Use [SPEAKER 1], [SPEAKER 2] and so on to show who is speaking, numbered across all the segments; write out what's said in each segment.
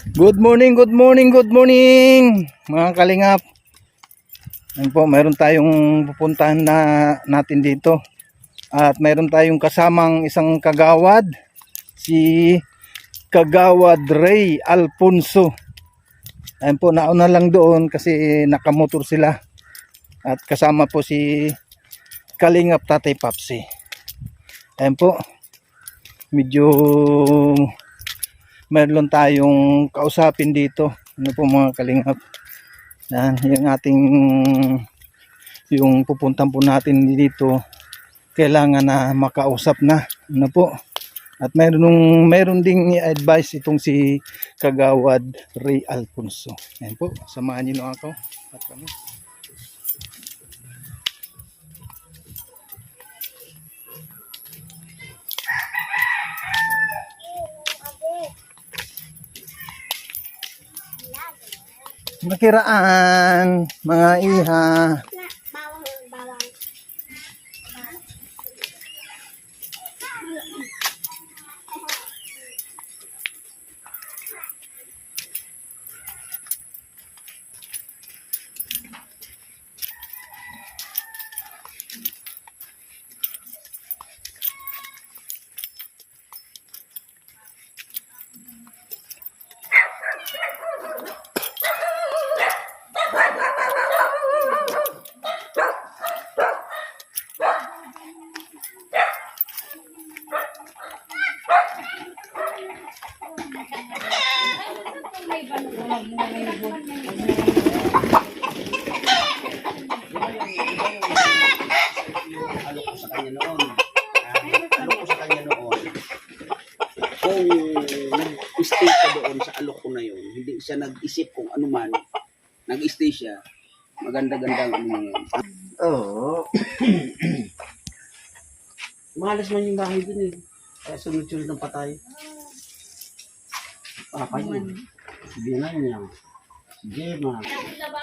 [SPEAKER 1] Good morning, good morning, good morning mga kalingap. Ayun po, mayroon tayong pupuntahan natin dito. At mayroon tayong kasamang isang kagawad, si Kagawad Ray Alfonso. Ayun po, nauna lang doon kasi nakamotor sila. At kasama po si Kalingap Tatay Papsi. Ayun po, medyo meron tayong kausapin dito. Ano po mga kalingap, yan yung ating yung pupuntan po natin dito, kailangan na makausap na, ano po. At meron ding i-advise itong si Kagawad Ray Alfonso. Yan po, samahan niyo ako at kami. Makiraan, mga iha.
[SPEAKER 2] Kung nag-stay siya doon sa alok ko na yun, hindi siya nag-isip kung ano man, nag-stay siya, maganda-ganda ang ano yun. Oo. Mahalas man yung bahay dun eh. Kaya sunod-sunod ng patay. Papa yun. Sige na niya. Sige ma.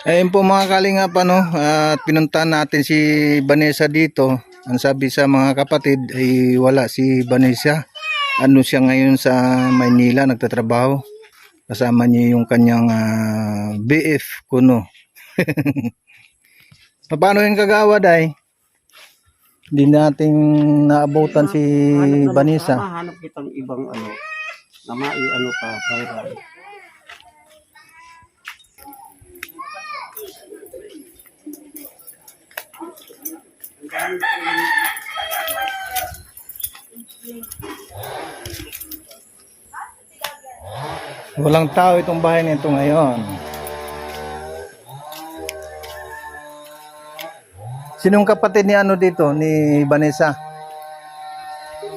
[SPEAKER 1] Ayun po mga kalingap, at pinuntahan natin si Vanessa dito. Ang sabi sa mga kapatid ay wala si Vanessa. Ano siya ngayon sa Maynila, nagtatrabaho. Kasama niya yung kanyang BF kuno. Paano yung kagawad ay? Hindi natin naabutan si Vanessa.
[SPEAKER 2] Hanap kitang ibang na mai pa, viral.
[SPEAKER 1] Walang tao itong bahay nito ngayon. Sinong kapatid ni dito, ni Vanessa?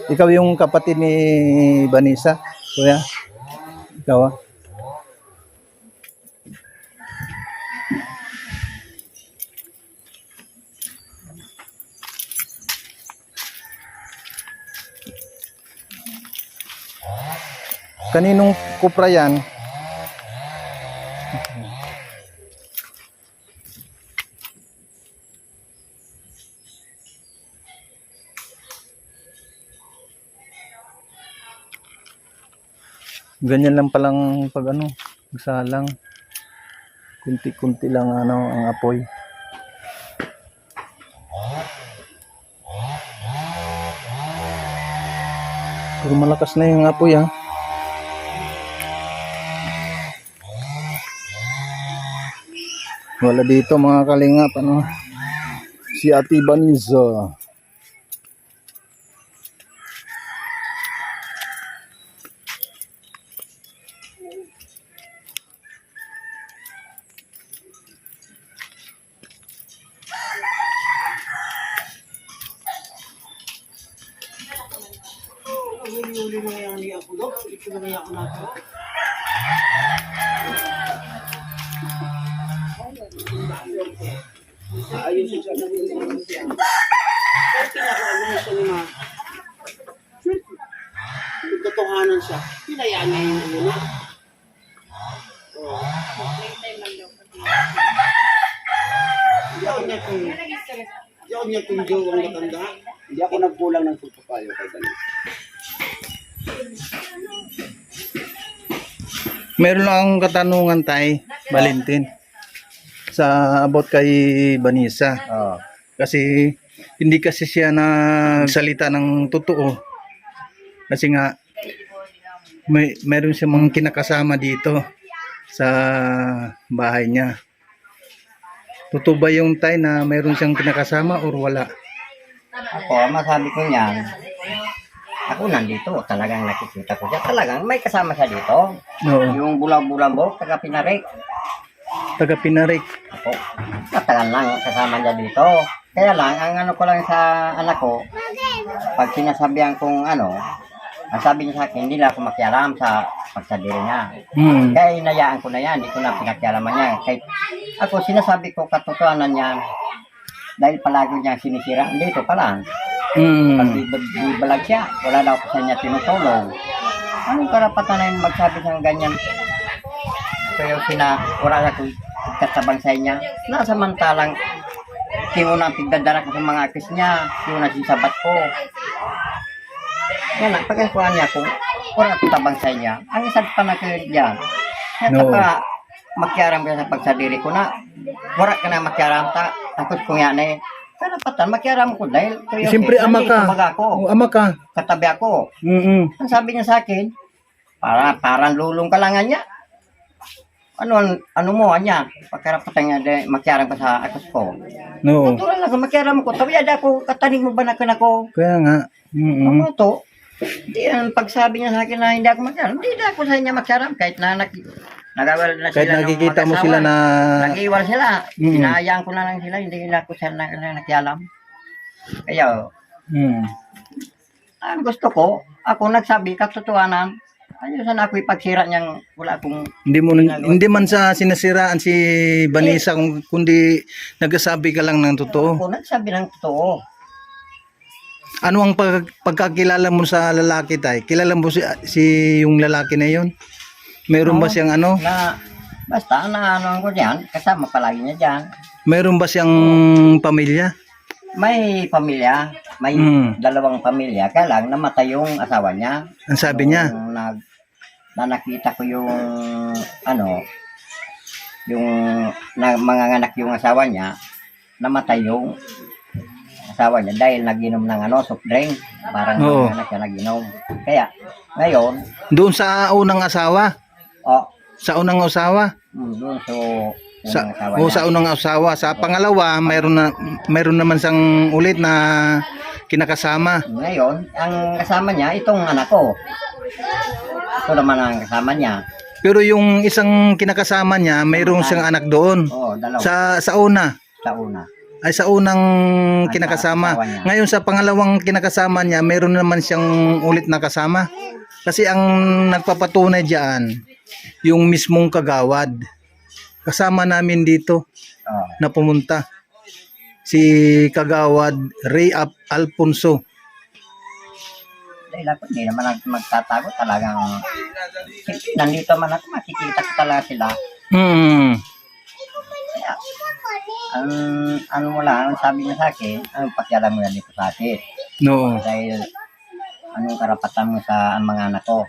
[SPEAKER 1] Ikaw yung kapatid ni Vanessa, kuya? Ikaw ah? Kaninong kupra yan? Ganyan lang palang pag magsalang. Kunti-kunti lang ang apoy. Pero malakas na yung apoy ha. Wala dito mga kalingap, si Ate Vanessa.
[SPEAKER 2] Uli na yan niya ako doon. Ito na niya ako nato. Ayusin siya na rin naman siya. Kaya pinakaano siya ni Ma. Totohanan siya. Pinayaan niya yung na. Yaw niya kung jowang matanda. Hindi ako nagkulang ng pagpapayo kay Vanessa.
[SPEAKER 1] Meron lang akong katanungan, Tay, Valentin, sa about kay Vanessa.
[SPEAKER 3] Oh.
[SPEAKER 1] Kasi hindi kasi siya nagsalita ng totoo. Kasi nga meron siya mga kinakasama dito sa bahay niya. Totoo ba yung Tay na meron siyang kinakasama or wala?
[SPEAKER 3] Ako, masabi ko niyan, ako nandito, talagang nakikita ko siya. Talagang may kasama siya dito.
[SPEAKER 1] Oo.
[SPEAKER 3] Yung bulang-bulang taga Pinarik.
[SPEAKER 1] Taga Pinarik.
[SPEAKER 3] Ako, matagal lang kasama niya dito. Kaya lang, ang ano ko lang sa anak ko, pag sinasabihan kong ano, ang sabi niya sa akin, hindi lang ako makialam sa pagsadiri niya. Kaya inayaan ko na yan, hindi ko na pinakialaman niya. Kahit ako, sinasabi ko katotohanan niya, dahil palagi niya sinisira, dito pa lang. Pag ibalag siya, wala daw ko sa niya tinutulong. Anong karapatan na yun magsabi siyang ganyan? So yung wala na kong katabang sa niya, nasamantalang unang tigdadara ko sa mga akis niya, unang sisabat ko. Yan ang pagkakuhan niya kung wala akong tabang sa niya, ang isang panakilid niya. Kaya pa makiaram ka sa pagsadiri ko na, wala ka na makiaram ta, takot ko yan eh. Karapatan, makiaram ko dahil
[SPEAKER 1] siyempre ama ka.
[SPEAKER 3] Ako,
[SPEAKER 1] Ama ka.
[SPEAKER 3] katabi ako. Ang sabi niya sa akin, parang lulong ka lang niya. Ano mo niya? Pagkarapatan niya dahil makiaram ka sa akos ko.
[SPEAKER 1] No.
[SPEAKER 3] Natural lang, makiaram ko. Tabi ada ko, katanig mo ba na ako?
[SPEAKER 1] Kaya nga.
[SPEAKER 3] Ano to? Di ang pagsabi niya sa akin na hindi ako makiaram, hindi na ako sa niya makiaram kahit na nagawal na sila.
[SPEAKER 1] Kahit nakikita mo sila na
[SPEAKER 3] nag-iwal sila. Hinahayaan ko na lang sila, hindi nila ako sila nakialam. Kaya, ang gusto ko, ako nagsabi, katotohanan, ayusan ako ipagsira niyang wala akong
[SPEAKER 1] hindi man sa sinasiraan si Vanessa kundi nagsasabi ka lang ng totoo.
[SPEAKER 3] Ako nagsabi ng totoo.
[SPEAKER 1] Ano ang pagkakilala mo sa lalaki, Tay? Kilala mo si yung lalaki na yon? Meron ba siyang ano?
[SPEAKER 3] Basta na ano ko diyan, kasama palagi niya diyan.
[SPEAKER 1] Meron ba siyang pamilya?
[SPEAKER 3] May pamilya, may dalawang pamilya, kaya lang namatay yung asawa niya.
[SPEAKER 1] Ang sabi niya?
[SPEAKER 3] Na nakita ko yung yung manganganak yung asawa niya, namatay yung asawa niya dahil naginom ng soft drink. Parang manganganak siya naginom. Kaya, ngayon,
[SPEAKER 1] doon sa unang asawa? Sa unang asawa?
[SPEAKER 3] Doon sa unang asawa niya.
[SPEAKER 1] Sa unang asawa. Sa pangalawa, mayroon naman sang ulit na kinakasama.
[SPEAKER 3] Ngayon, ang kasama niya, itong anak ko. Ito naman ang kasama niya.
[SPEAKER 1] Pero yung isang kinakasama niya, mayroon siyang anak doon.
[SPEAKER 3] Oo, dalawa.
[SPEAKER 1] Sa una?
[SPEAKER 3] Sa una.
[SPEAKER 1] Ay sa unang kinakasama. Ngayon sa pangalawang kinakasama niya, mayroon naman siyang ulit na kasama. Kasi ang nagpapatunay diyan, yung mismong kagawad. Kasama namin dito na pumunta. Si Kagawad Ray Alfonso.
[SPEAKER 3] Dahil ako, hindi naman ako magtatago talagang. Nandito man ako, makikita ko talaga sila. Kaya, ano mo lang, ang sabi niya sa akin, anong pakialam mo yan dito sa akin?
[SPEAKER 1] No.
[SPEAKER 3] Dahil, anong karapatan mo sa mga anak ko?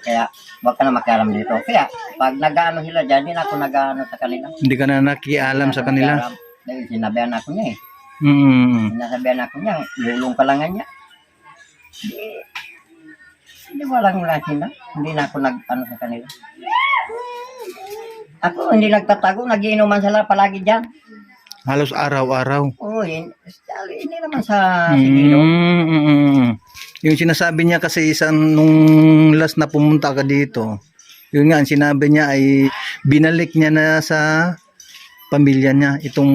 [SPEAKER 3] Kaya, wag ka na makialam dito. Kaya, pag nag-ano sila dyan, hindi na ako nag-ano sa kanila.
[SPEAKER 1] Hindi ka na nakialam sa kanila?
[SPEAKER 3] Dahil sinabihan ako niya eh. Sinasabihan ako niya, lulong ka lang niya. Hindi walang sila. Hindi na ako nag-ano sa kanila. Ako, hindi nagtatago. Nagiinuman sila palagi dyan.
[SPEAKER 1] Halos araw-araw.
[SPEAKER 3] Oo, hindi naman sa sigilo.
[SPEAKER 1] Yung sinasabi niya kasi nung last na pumunta ka dito, yun nga, ang sinabi niya ay binalik niya na sa pamilya niya itong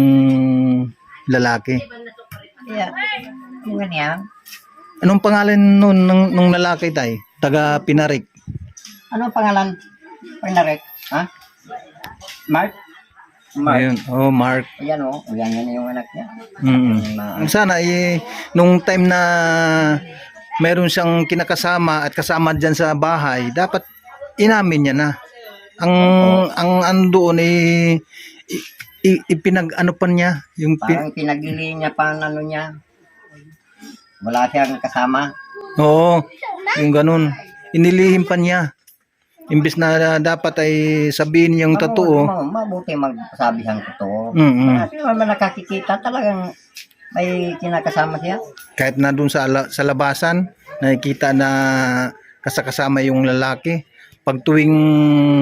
[SPEAKER 1] lalaki.
[SPEAKER 3] Kaya, yung ganyan.
[SPEAKER 1] Anong pangalan nung lalaki, Tay? Taga Pinarik.
[SPEAKER 3] Anong pangalan? Pinarik? Ha? Mark?
[SPEAKER 1] Ayun. Oh, Mark.
[SPEAKER 3] Ayan o. Yan yung anak niya.
[SPEAKER 1] Sana nung time na meron siyang kinakasama at kasama dyan sa bahay, dapat inamin niya na. Ang andoon ipinag-ano pa niya.
[SPEAKER 3] Parang pinagili niya pa niya. Wala siyang kasama.
[SPEAKER 1] Oo. Yung ganun. Inilihim pa niya. Imbis na dapat ay sabihin yung totoo.
[SPEAKER 3] Mabuti magsabi ang totoo.
[SPEAKER 1] Mm-mm.
[SPEAKER 3] Kasi naman nakakikita talagang may kinakasama siya.
[SPEAKER 1] Kahit na dun sa labasan, nakikita na kasama yung lalaki. Pag tuwing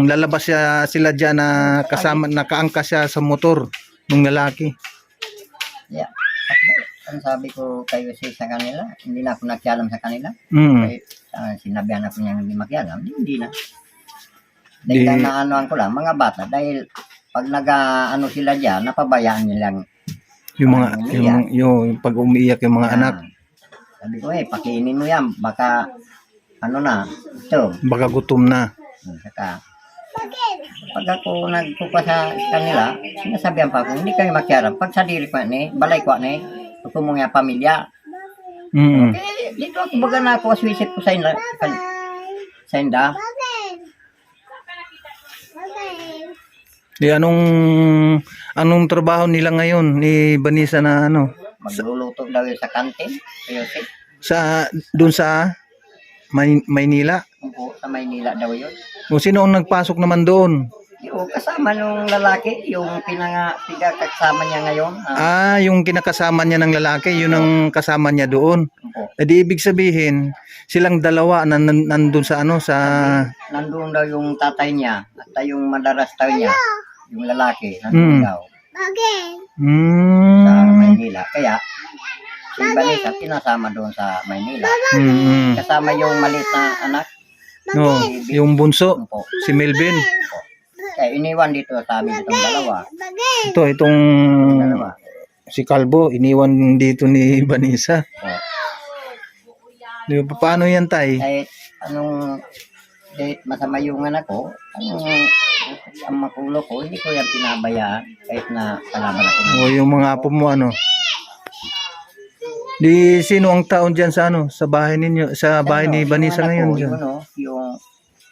[SPEAKER 1] lalabas sila dyan na kasama, nakaangka siya sa motor ng lalaki.
[SPEAKER 3] Yeah. Ang sabi ko kayo sa kanila, hindi na ako nakialam sa kanila.
[SPEAKER 1] Mm.
[SPEAKER 3] Sinabihan ako niya hindi makialam, hindi na. Dahil naanoan ko lang, mga bata, dahil pag nag-ano sila dyan, napabayaan nilang
[SPEAKER 1] Yung mga, yung pag umiiyak yung mga anak.
[SPEAKER 3] Sabi ko pakiinin mo yan, baka, ano na, ito.
[SPEAKER 1] Baka gutom na.
[SPEAKER 3] Saka, pag ako nagpupa sa kanila, sinasabihan pa ako, hindi kayo makialam. Pag sa diri ko balay ko ito mo nga pamilya.
[SPEAKER 1] Mm.
[SPEAKER 3] Dito ako baga na ako aswisit ko sa inda.
[SPEAKER 1] Di anong trabaho nila ngayon ni Vanessa na ano?
[SPEAKER 3] Magluluto daw yun sa kantin.
[SPEAKER 1] Doon sa Maynila.
[SPEAKER 3] Oo, sa Maynila daw yun.
[SPEAKER 1] O sino ang nagpasok naman doon?
[SPEAKER 3] Yung kasama nung lalaki, yung pinakasama niya ngayon.
[SPEAKER 1] Yung kinakasama niya ng lalaki, yun ang kasama niya doon. E di ibig sabihin, silang dalawa nandun sa ano, sa...
[SPEAKER 3] Nandun daw yung tatay niya, at yung madaras tayo niya, yung lalaki, nandun daw. Sa Maynila. Kaya, si Vanessa, pinasama doon sa Maynila. Kasama yung maliit na anak.
[SPEAKER 1] No, yung bunso, si Melvin.
[SPEAKER 3] Kaya iniwan dito sa amin itong dalawa.
[SPEAKER 1] Itong si Calvo, iniwan dito ni Vanessa. Di ba, paano yan, tay?
[SPEAKER 3] Kahit masama yung anak ko, ang makulo ko, hindi ko yan pinabayaan kahit na kalaban ako.
[SPEAKER 1] O yung mga apo mo, ano? Di sino ang taon dyan sa ano, sa bahay ninyo, sa bahay ni Vanessa ngayon dyan?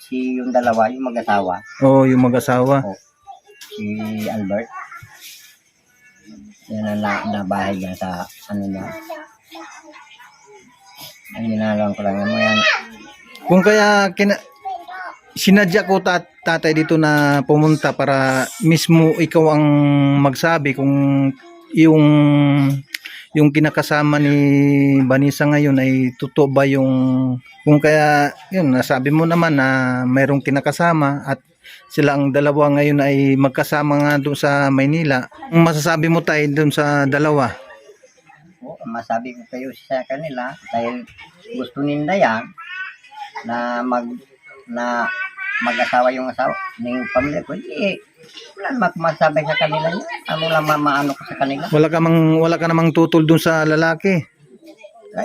[SPEAKER 3] Yung dalawa, yung mag-asawa.
[SPEAKER 1] Yung mag-asawa.
[SPEAKER 3] Si Albert. Yan ang nabahay dyan sa ano niya. Ang ginagawa ko lang yan.
[SPEAKER 1] Kung kaya sinadya ko tatay dito na pumunta para mismo ikaw ang magsabi kung yung kinakasama ni Vanessa ngayon ay totoo ba yung kung kaya yun nasabi mo naman na mayroong kinakasama at sila ang dalawa ngayon ay magkasama nga doon sa Maynila. Ang masasabi mo tayo doon sa dalawa?
[SPEAKER 3] Masabi ko kayo sa kanila dahil gusto nila yan na mag-asawa yung asawa ng pamilya ko. Wala naman masabi sa kanila yan. Ano lang maano ko sa kanila.
[SPEAKER 1] Wala ka namang tutol doon sa lalaki.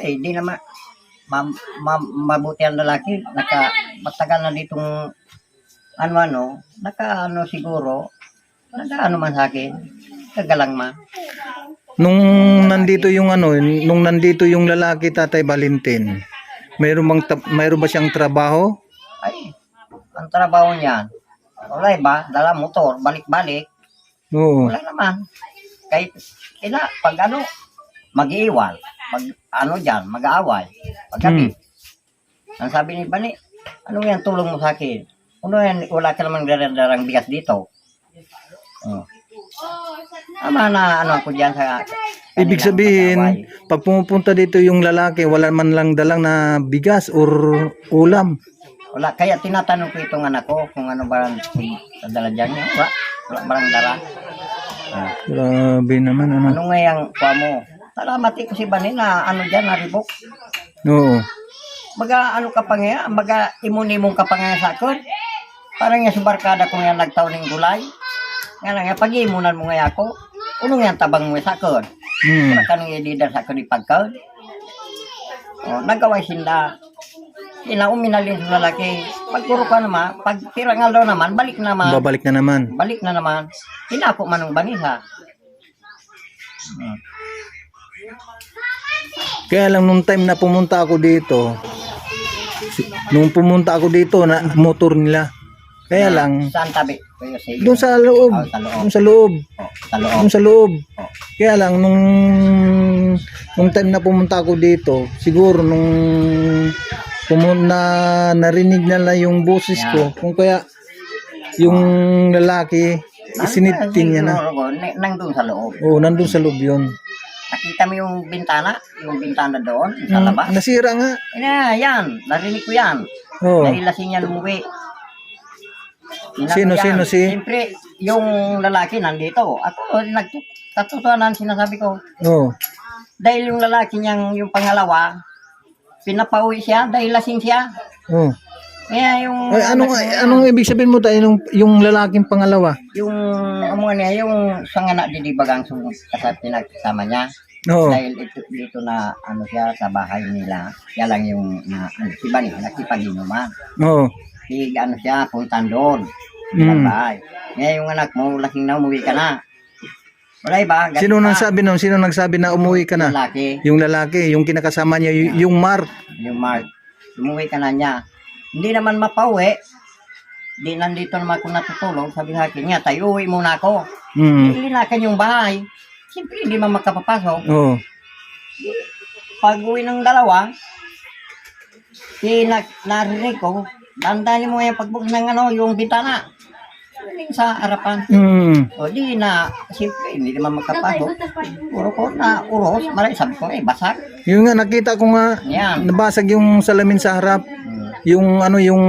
[SPEAKER 3] Di naman mabuti ang lalaki. Matagal na ditong siguro nag-ano man sa akin. Kagalang man.
[SPEAKER 1] Nung nandito yung lalaki, Tatay Valentin, mayroon ba siyang trabaho?
[SPEAKER 3] Ang trabaho niyan, wala ba? Dala motor, balik-balik.
[SPEAKER 1] Oo.
[SPEAKER 3] Wala naman. Kahit pag mag-iiwal, mag-aaway, paggabi. Ang sabi ni Bani, ano yan tulong mo sa akin? Wala ka naman darang bigas dito. Ama na ako dyan sa
[SPEAKER 1] ibig sabihin, pag pumupunta dito yung lalaki, wala man lang dalang na bigas or ulam.
[SPEAKER 3] Wala, kaya tinatanong ko itong anak ko kung ano ba ang dala dyan niya. Wala barang dala.
[SPEAKER 1] Grabe naman.
[SPEAKER 3] Ano nga yung kuha mo? Talamati ko si Bani na dyan, naribok.
[SPEAKER 1] Oo.
[SPEAKER 3] Baga ka pa nga, baga imunimong ka pa nga sa akin. Parang nga subarkada ko nga nagtaw ng gulay. Nga pag-imunan mo nga ako, unong yan tabang mo sa akin. Wala ka nang i-leader sa akin ipagkaw. Nagaway sila. Uminalin sa lalaki. Pagkuro ka naman, pag tirangal daw naman, balik naman.
[SPEAKER 1] Babalik na naman.
[SPEAKER 3] Balik na naman. Hinako man ng Vanessa.
[SPEAKER 1] Kaya lang nung time na pumunta ako dito, na motor nila. Kaya lang,
[SPEAKER 3] Saan tabi?
[SPEAKER 1] doon sa loob. Doon sa loob. Kaya lang nung time na pumunta ako dito, siguro nung narinig nila yung boses ko. Kung kaya yung lalaki, isinitin niya na.
[SPEAKER 3] Siguro ko, nandun sa loob.
[SPEAKER 1] Oo, nandun sa loob yun.
[SPEAKER 3] Nakita mo yung bintana doon, sa labas.
[SPEAKER 1] Nasira nga.
[SPEAKER 3] Yan, narinig ko yan.
[SPEAKER 1] Oo.
[SPEAKER 3] Dahil lasing yan umuwi.
[SPEAKER 1] Sino, si?
[SPEAKER 3] Siyempre, yung lalaki nandito. Ako, katotohanan sinasabi ko.
[SPEAKER 1] Oo.
[SPEAKER 3] Dahil yung lalaki niyang, yung pangalawa, pinapauwi siya dahil lasing siya.
[SPEAKER 1] Oo.
[SPEAKER 3] Kaya yung...
[SPEAKER 1] Ay, anong ibig sabihin mo tayo yung lalaking pangalawa?
[SPEAKER 3] Yung, yung sangana didibagang pinagkasama niya.
[SPEAKER 1] Oo.
[SPEAKER 3] Dahil dito na siya sa bahay nila. Kaya lang yung si Bani, nakipag-inuman.
[SPEAKER 1] Oo.
[SPEAKER 3] Siya, puntan doon. Bahay. Ngayon yung anak mo, lasing na, umuwi ka na. Wala ba?
[SPEAKER 1] Sino nagsabi na umuwi ka na?
[SPEAKER 3] Lalaki.
[SPEAKER 1] Yung lalaki, yung kinakasama niya, yung Mark.
[SPEAKER 3] Yung Mark. Umuwi ka na niya. Hindi naman mapauwi. Di nandito naman ako natutulog. Sabi sa akin niya, tayo uwi muna ako. Ilinakan yung bahay. Siyempre, hindi man makapapasok.
[SPEAKER 1] Oo.
[SPEAKER 3] Pag uwi ng dalawa, narinig ko, dandanin mo yung pagbukas ng yung bintana. Yung sa harapan. O di na, siyempre, hindi naman makapasok. Puro ko na uros. Maray, sabi ko, basag.
[SPEAKER 1] Yung nga, nakita ko nga,
[SPEAKER 3] Yan.
[SPEAKER 1] nabasag yung salamin sa harap. Yung yung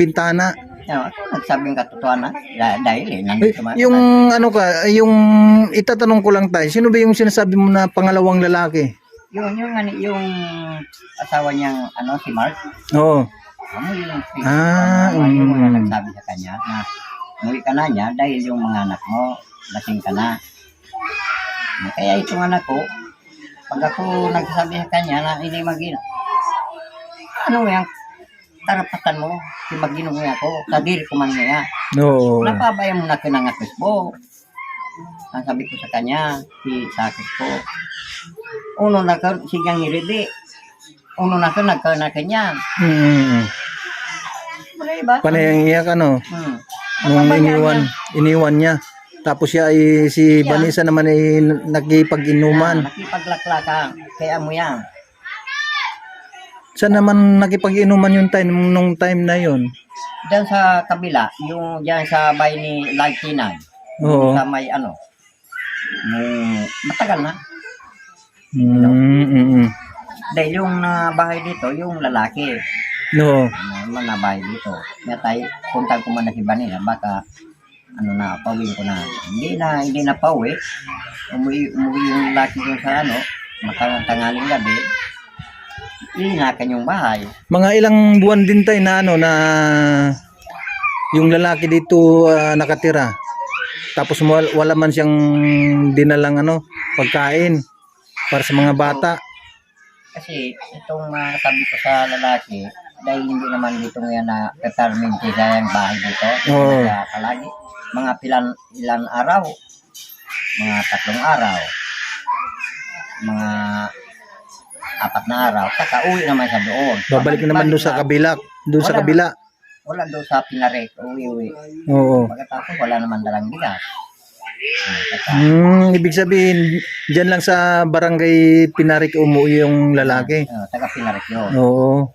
[SPEAKER 1] bintana.
[SPEAKER 3] Ako nagsabing katotohanan. Dahil nandito man.
[SPEAKER 1] Yung yung itatanong ko lang tayo, sino ba yung sinasabi mo na pangalawang lalaki?
[SPEAKER 3] Yung asawa niyang si Mark.
[SPEAKER 1] Oo.
[SPEAKER 3] Yung mga nagsabi sa kanya na umuwi ka na niya dahil yung mga anak mo lasing ka na. Kaya itong anak ko, pag ako nagsasabi sa kanya na hindi mag-inom, yung karapatan mo, mag-inom niya ako, sa diri ko man niya.
[SPEAKER 1] Oo.
[SPEAKER 3] Napabayaan mo na kinangakos mo. Ang sabi ko sa kanya, sakit ko. Uno na ka, sigang hiridi. Uno na ka, nagka kanya. Wala ba?
[SPEAKER 1] Panayang iyak nung iniwan niya. Tapos siya ay si Vanessa naman ay nakipag-inuman.
[SPEAKER 3] Nakipaglaklaka. Kaya mo yan.
[SPEAKER 1] Saan naman nakipag-inuman yung nung time na yon?
[SPEAKER 3] Diyan sa kabila, yung diyan sa bahay ni Lagtinan.
[SPEAKER 1] Oo.
[SPEAKER 3] Sa may matagal na. Dahil yung bahay dito, yung lalaki.
[SPEAKER 1] No.
[SPEAKER 3] Naman na bahay dito. Kaya tayo, punta ko man na si Vanessa, baka pauwi ko na. Hindi na pauwi. Umuwi yung lalaki dun sa tangaling gabi. Ilinakan yung bahay.
[SPEAKER 1] Mga ilang buwan din tayo na na yung lalaki dito nakatira. Tapos wala man siyang dinalang pagkain para sa mga bata.
[SPEAKER 3] Kasi itong sabi ko sa lalaki, dahil hindi naman dito ngayon na permanente sa yung bahay dito.
[SPEAKER 1] Oo.
[SPEAKER 3] Palagi. Mga ilan araw. Mga 3 araw. Mga 4 na araw. Saka uwi naman sa doon.
[SPEAKER 1] Babalik naman doon sa kabila. Doon sa kabila.
[SPEAKER 3] Wala doon sa Pinaret. Uwi.
[SPEAKER 1] Oo.
[SPEAKER 3] Pagkatapos wala naman dalang bigas.
[SPEAKER 1] Ibig sabihin, dyan lang sa barangay Pinarik umuwi yung lalaki.
[SPEAKER 3] Taga Pinaret yun.
[SPEAKER 1] Oo.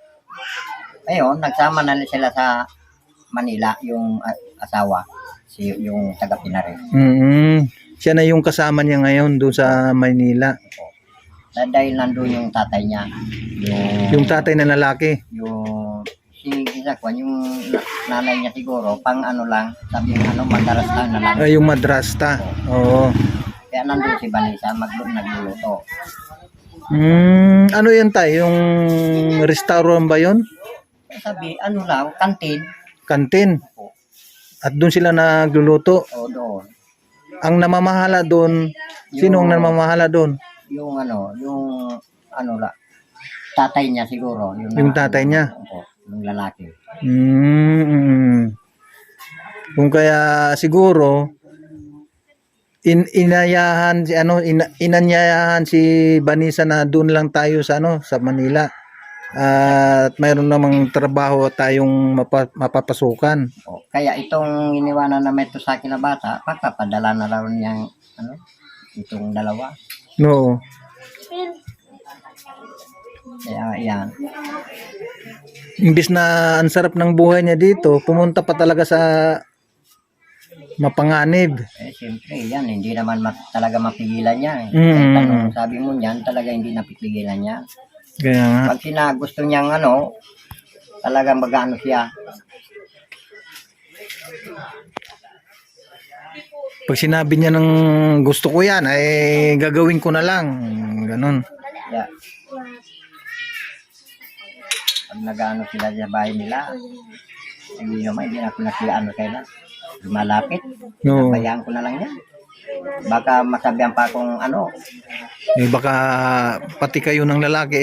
[SPEAKER 3] Ngayon, nagsama na sila sa Manila, yung asawa. Yung taga Pinaret.
[SPEAKER 1] Siya na yung kasama niya ngayon doon sa Maynila.
[SPEAKER 3] Dahil nandun yung tatay niya.
[SPEAKER 1] Yung tatay na lalaki.
[SPEAKER 3] Yung yung nanay niya siguro, pang lang, sabi madrasta na lang.
[SPEAKER 1] Yung madrasta. Oo.
[SPEAKER 3] Kaya nandun si Vanessa, nagluluto.
[SPEAKER 1] Ano yan tayo? Yung restaurant ba yun?
[SPEAKER 3] Sabi, kantin.
[SPEAKER 1] Kantin. At doon sila nagluluto.
[SPEAKER 3] O doon.
[SPEAKER 1] Ang namamahala doon, sino ang namamahala doon?
[SPEAKER 3] Yung tatay niya siguro.
[SPEAKER 1] Yung tatay niya?
[SPEAKER 3] Yung lalaki.
[SPEAKER 1] Kung kaya siguro inanyayahan si Vanessa na doon lang tayo sa sa Manila. At mayroon namang trabaho tayong mapapasukan.
[SPEAKER 3] Kaya itong iniwanan na ito sa akin na bata, pagpapadala na raw niyang itong dalawa.
[SPEAKER 1] No.
[SPEAKER 3] Kaya yan.
[SPEAKER 1] Imbis na ang sarap ng buhay niya dito, pumunta pa talaga sa mapanganib.
[SPEAKER 3] Siyempre, yan, hindi naman talaga mapigilan niya.
[SPEAKER 1] Mm.
[SPEAKER 3] Kahit anong sabi mo niyan, talaga hindi napipigilan niya.
[SPEAKER 1] Kaya nga.
[SPEAKER 3] Pag gusto niyang talagang mag-ano siya.
[SPEAKER 1] Pag sinabi niya ng gusto ko yan, ay gagawin ko na lang. Ganon.
[SPEAKER 3] Kaya, pag nag-ano sila sa bahay nila, hindi naman, hindi na ako nasiano kailan. Malapit,
[SPEAKER 1] No.
[SPEAKER 3] bayaan ko na lang yan. Baka masabihan pa akong
[SPEAKER 1] Baka pati kayo ng lalaki,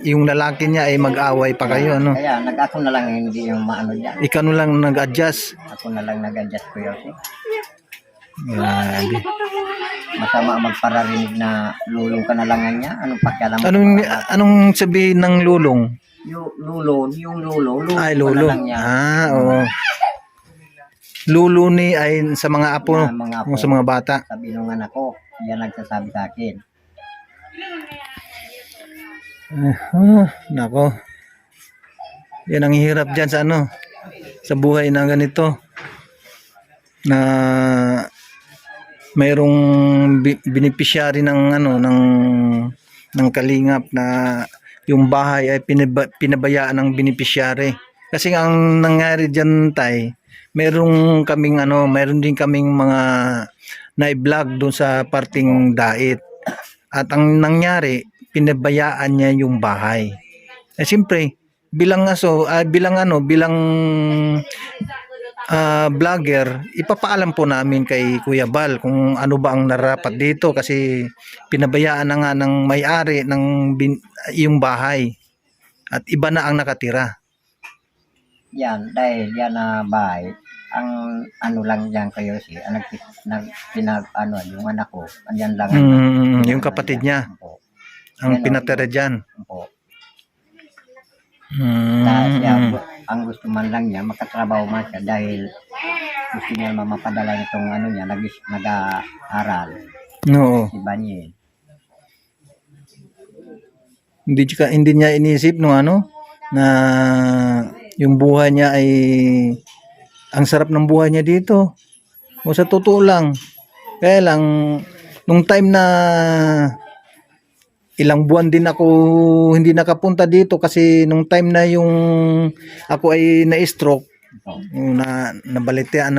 [SPEAKER 1] yung lalaki niya ay mag-away pa kayo, ano?
[SPEAKER 3] Kaya ako na lang, hindi yung maano dyan.
[SPEAKER 1] Ikaw na lang nag-adjust.
[SPEAKER 3] Ako na lang nag-adjust ko yun.
[SPEAKER 1] Grabe.
[SPEAKER 3] Masama magpararinig na lulong ka na lang niya. Anong pakialam mo?
[SPEAKER 1] Anong sabihin ng lulong?
[SPEAKER 3] Yung lulo
[SPEAKER 1] Ay,
[SPEAKER 3] ka na
[SPEAKER 1] lulo.
[SPEAKER 3] lang niya.
[SPEAKER 1] Oo. Lulo ni ay sa mga apo,
[SPEAKER 3] Na mga apo.
[SPEAKER 1] o sa mga bata.
[SPEAKER 3] Sabi nung anak ko, yan nagsasabi sa akin.
[SPEAKER 1] Nako. Yan ang hirap dyan sa sa buhay na ganito. Na mayroong beneficiary ng ng kalingap na yung bahay ay pinabayaan ng beneficiary. Kasi ang nangyari diyan tay, mayroon din kaming mga na-vlog doon sa parting Dait. At ang nangyari, pinabayaan niya yung bahay. Eh siyempre, bilang vlogger, ipapaalam po namin kay Kuya Bal kung ano ba ang narapat dito kasi pinabayaan na nga ng may-ari ng yung bahay at iba na ang nakatira.
[SPEAKER 3] Yan, dahil yan na bahay, ang lang yan kayo yung anak ko, andyan lang.
[SPEAKER 1] Yung kapatid niya, ang pinatira dyan.
[SPEAKER 3] Po. Dahil ang gusto man lang niya, makatrabaho man siya dahil gusto niya mapadala nitong niya, nag-aaral.
[SPEAKER 1] No.
[SPEAKER 3] Si Banyel.
[SPEAKER 1] Hindi niya inisip na yung buhay niya ay ang sarap ng buhay niya dito. O sa totoo lang. Kaya lang nung time na ilang buwan din ako hindi nakapunta dito kasi nung time na yung ako ay na-stroke, nabalitean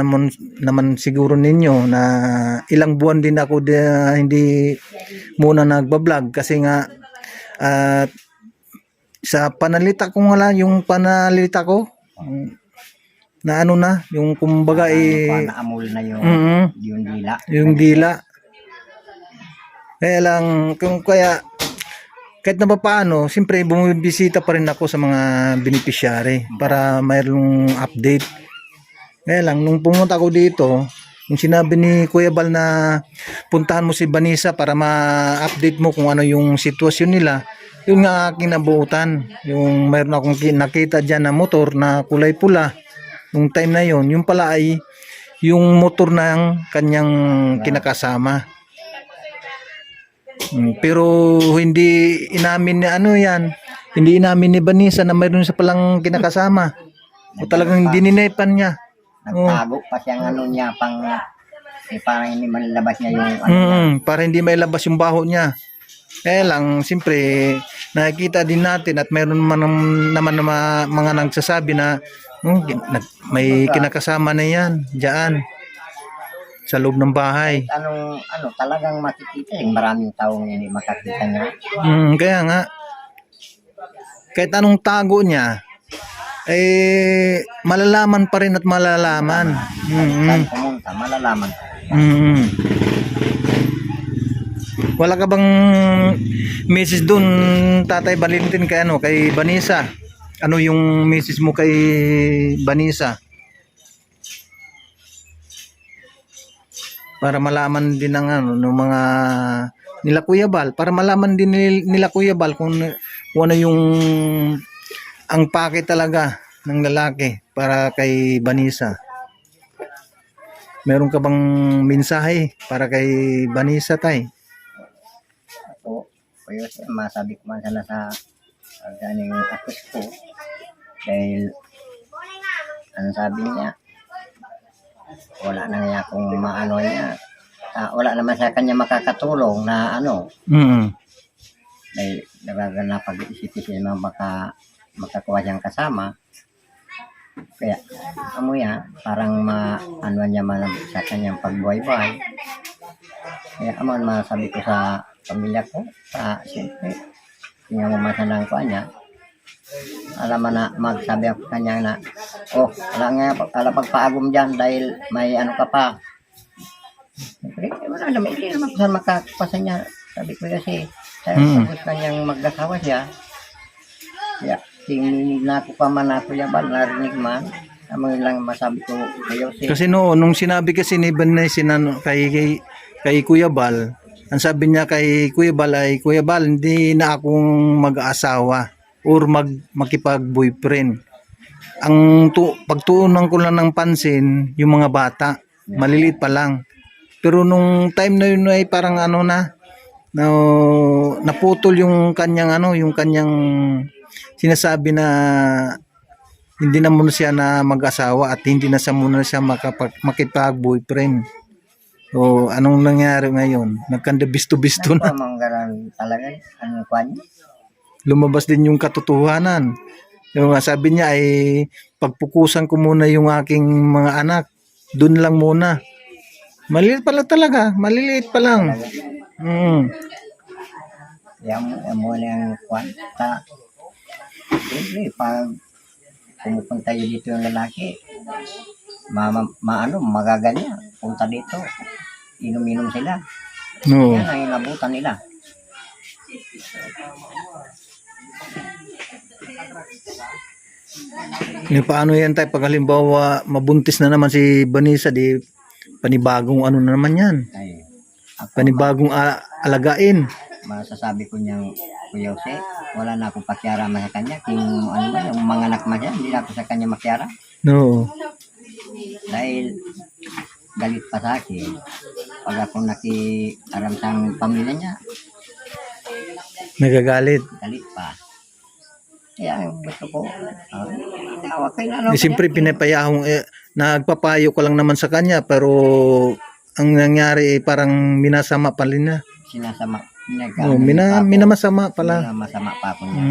[SPEAKER 1] naman siguro ninyo na ilang buwan din ako hindi muna nagba-vlog kasi nga sa panalita ko yung panalita ko na yung kumbaga
[SPEAKER 3] Naamol na yung dila.
[SPEAKER 1] Yung dila. Kaya lang kahit na paano, siyempre bumibisita pa rin ako sa mga beneficiary para mayroong update. Kaya lang nung pumunta ako dito, yung sinabi ni Kuya Bal na puntahan mo si Vanessa para ma-update mo kung ano yung sitwasyon nila, yun nga aking nabuutan. Yung mayroon akong nakita dyan na motor na kulay pula. Nung time na yun, yung pala ay yung motor ng kanyang kinakasama. Pero hindi inamin ni hindi inamin ni Vanessa na mayroon sa palang kinakasama. O talagang dininepan niya.
[SPEAKER 3] Nagtago pa siyang niya para hindi malabas niya yung niya.
[SPEAKER 1] Para hindi mailabas yung baho niya. Kaya lang, siyempre, nakikita din natin at mayroon naman mga nagsasabi na may kinakasama na yan, dyan, sa loob ng bahay.
[SPEAKER 3] Talagang makikita maraming taong hindi makakita niya.
[SPEAKER 1] Kaya nga, kahit anong tago niya, malalaman pa rin at malalaman.
[SPEAKER 3] Saan pumunta, malalaman.
[SPEAKER 1] Wala ka bang message doon, Tatay Valentin, kay Vanessa? Ano yung message mo kay Vanessa? Para malaman din ng mga nila Kuya Bal, para malaman din nila Kuya Bal kung ano yung ang pake talaga ng lalaki para kay Vanessa. Meron ka bang mensahe para kay Vanessa, Tay?
[SPEAKER 3] Ako, masabi ko man sana sa ganing akos ko Dahil, ano sabi niya, wala na nga kung maano niya. Wala naman sa kanya makakatulong na ano.
[SPEAKER 1] Mm.
[SPEAKER 3] Dahil nagaganap pag-isip-isip na makakuha siyang kasama. Kaya, amo yan, parang ano niya man sa kanyang pagbuhay-buhay. Kaya aman masabi ko sa pamilya ko, siyempre, tingnan mo masanang ko niya. Alam mo na, magsabi ako kanya na, wala pagpaagom dyan dahil may ano ka pa. Siyempre, wala naman, hindi naman saan makakapasa niya. Sabi ko kasi, tapos kanyang mag-asawa siya. Kaya, tingin na ako pa man ako yabal, narinig man. Amo lang masabi ko kayo si
[SPEAKER 1] Kasi nung sinabi kasi ni Vanessa kay Kuya Bal, ang sabi niya kay Kuya Bal ay, Kuya Bal, hindi na akong mag-aasawa or makipag-boyfriend. Pagtuunan ko lang ng pansin, yung mga bata, maliliit pa lang. Pero nung time na yun ay parang ano na, naputol yung kanyang sinasabi na hindi na muna siya na mag-asawa at hindi na muna siya makipag-boyfriend. So, anong nangyari ngayon? Nagkanda-bisto-bisto na.
[SPEAKER 3] manggaran talaga, ano kwa niya.
[SPEAKER 1] Lumabas din yung katotohanan. Yung sabi niya ay pagpukusan ko muna yung aking mga anak. Doon lang muna. Maliliit pa lang talaga. Maliliit pa lang.
[SPEAKER 3] Mo na yung kwanta. Siyempre, pag pumupunta yun dito yung lalaki, magaganya, punta dito, inom-inom sila.
[SPEAKER 1] No.
[SPEAKER 3] Yan ang inabutan nila.
[SPEAKER 1] Paano yan tayo pag halimbawa mabuntis na naman si Vanessa, di panibagong ano na naman yan.
[SPEAKER 3] Ay, ako,
[SPEAKER 1] Panibagong alagain.
[SPEAKER 3] masasabi ko niyang, Kuya Jose, wala na akong pakiarama sa kanya. Kung ano ba, yung mga anak mo siya, hindi na ako sa kanya makiara.
[SPEAKER 1] No.
[SPEAKER 3] Dahil galit pa sa akin. Pag ako nakiaram sa pamilya niya,
[SPEAKER 1] Nagagalit.
[SPEAKER 3] galit pa. Kaya gusto ko, tawag kayo na lang.
[SPEAKER 1] Siyempre pinapayahong nagpapayo ko lang naman sa kanya pero ang nangyari parang minasama pa rin na.
[SPEAKER 3] Sinasama.
[SPEAKER 1] Minamasama pala.
[SPEAKER 3] Minamasama pa ako niya.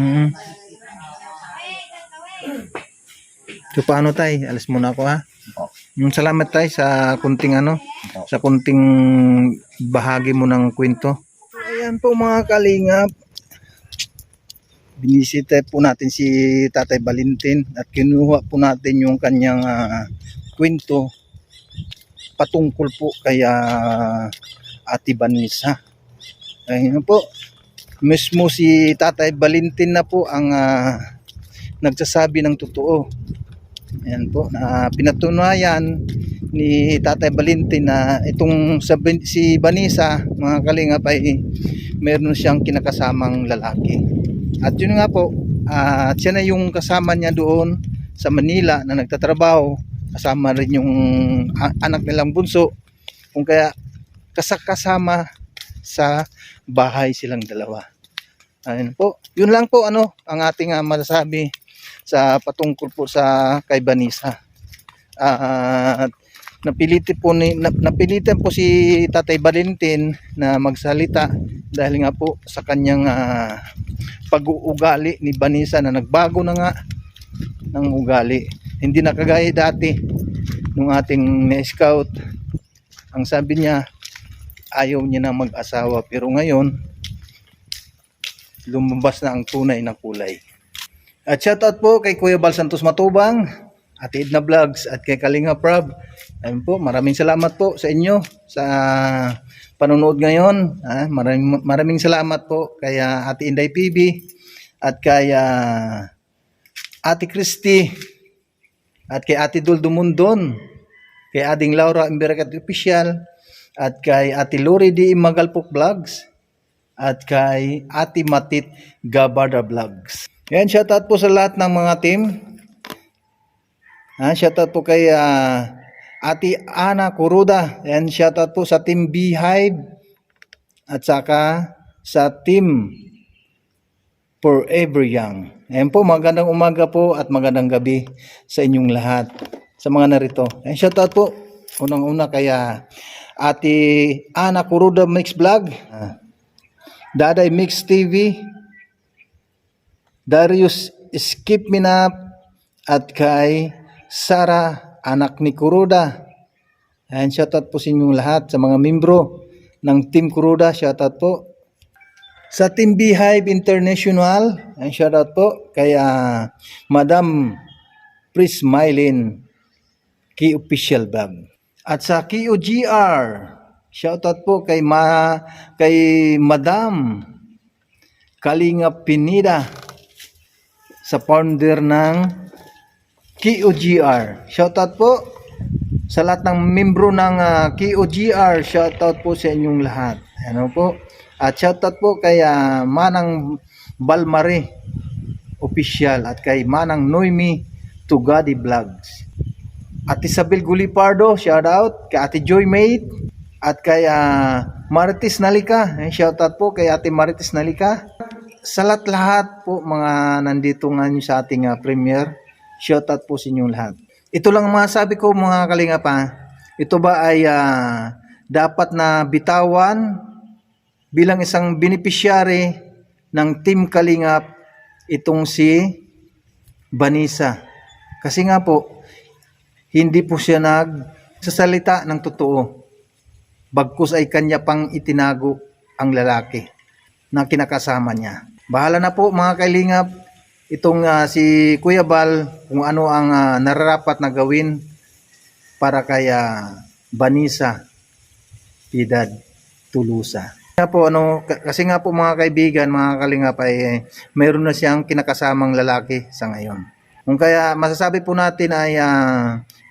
[SPEAKER 1] So paano tay? Alas muna ako ha.
[SPEAKER 3] Opo.
[SPEAKER 1] Salamat tay sa kunting
[SPEAKER 3] Opo.
[SPEAKER 1] sa kunting bahagi mo ng kwento. Ayan po mga kalingap. Binisita po natin si Tatay Valentin at kinuha po natin yung kanyang kwento patungkol po kay Ate Vanessa. Ayun po, mismo si Tatay Valentin na po ang nagsasabi ng totoo. Ayan po, na pinatunayan ni Tatay Valentin na itong si Vanessa, mga kalingap, ay meron siyang kinakasamang lalaki. At yun nga po, siya na yung kasama niya doon sa Manila na nagtatrabaho, kasama rin yung anak nilang bunso, kung kaya kasama sa bahay silang dalawa. Ayun po, yun lang po ang ating masasabi sa patungkol po sa kay Vanessa. At napilitan po si Tatay Valentin na magsalita dahil nga po sa kanyang pag-uugali ni Vanessa na nagbago na nga ng ugali. Hindi na kagaya dati nung ating na-scout. Ang sabi niya, ayaw niya na mag-asawa, pero ngayon lumabas na ang tunay na kulay. At shoutout po kay Kuya Bal Santos Matubang, Ate Edna Vlogs at kay Kalinga Prab. Ayun po, maraming salamat po sa inyo sa panonood ngayon. Maraming salamat po kay Ate Inday PB at kay Ate Christy at kay Ate Dul Dumundon, kay Ading Laura Imberakat Official at kay Ate Lori D. Magalpok Vlogs at kay Ate Matit Gabarda Vlogs. Yan, shoutout po sa lahat ng mga team. Shoutout po kay Ate Ana Kuruda. Yan, shoutout po sa Team Beehive at saka sa Team Forever Young. Ayan po, magandang umaga po at magandang gabi sa inyong lahat. Sa mga narito. Ayan, shoutout po. Unang-una kaya Ate Ana Kuruda Mix Vlog, Daday Mix TV, Darius Skip Minap, at kay Sara, anak ni Kuruda. Ayan, shoutout po sa inyong lahat, sa mga membro ng Team Kuruda, shoutout po. Sa Team Beehive International, ayan, shoutout po kay Madam Pris Mylene, Key Official Vlog. At sa KOGR, shoutout po kay Madam Kalinga Pinida, sa founder ng KOGR. Shoutout po sa lahat ng membro ng KOGR. Shoutout po sa inyong lahat. Ano po? At shoutout po kay Manang Balmari Official at kay Manang Noemi Tugadi Vlogs. At Isabel Gulipardo, shoutout kay Ate Joy Maid at kay Marites Nalika. Shoutout po kay Ate Marites Nalika. Sa lahat po mga nandito ngayon sa ating premiere, shoutout po sa inyong lahat. Ito lang masabi ko mga kalingap. Ito ba ay dapat na bitawan bilang isang beneficiary ng Team Kalingap, itong si Vanessa. Kasi nga po, hindi po siya nagsasalita ng totoo. Bagkus ay kanya pang itinago ang lalaki na kinakasama niya. Bahala na po mga Kalingap, itong si Kuya Bal, kung ano ang nararapat na gawin para kay Vanessa Piedad Tulusa. Kasi nga po mga kaibigan, mga kalingap, ay mayroon na siyang kinakasamang lalaki sa ngayon. Kung kaya masasabi po natin ay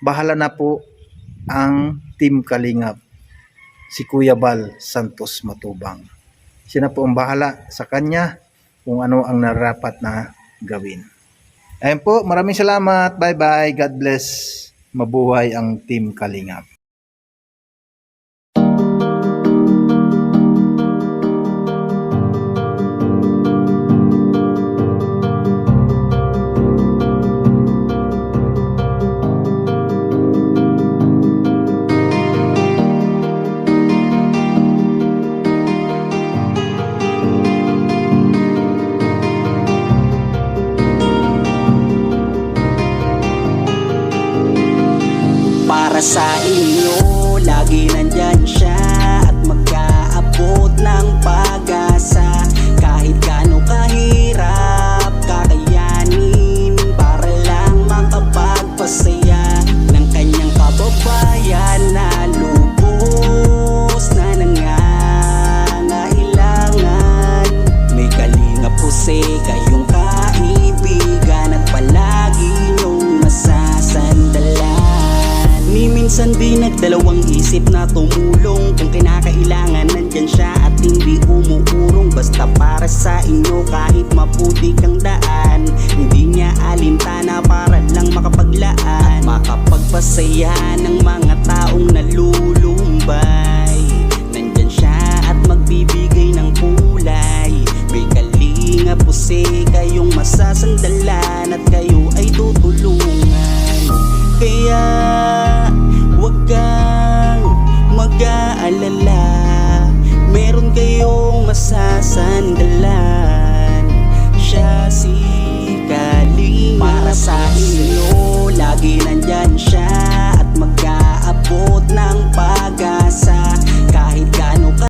[SPEAKER 1] bahala na po ang Team Kalingap, si Kuya Bal Santos Matubang. Siya na po ang bahala sa kanya kung ano ang narapat na gawin. Ayun po, maraming salamat. Bye bye. God bless. Mabuhay ang Team Kalingap.
[SPEAKER 2] Para sa inyo, lagi nandyan siya at mag-aabot ng pag-asa. Kahit gaano kahirap, kakayanin para lang makapagpasaya ng kanyang kababayan na lubos na nangangailangan. May Kalingap Jose, kayong kaibigan at palagi niyong masasandalan. Minsan di nagdalawang isip na tumulong. Kung kinakailangan nandyan siya at hindi umuurong. Basta para sa inyo kahit maputik ang daan, hindi niya alintana para lang makapaglaan at makapagpasaya ng mga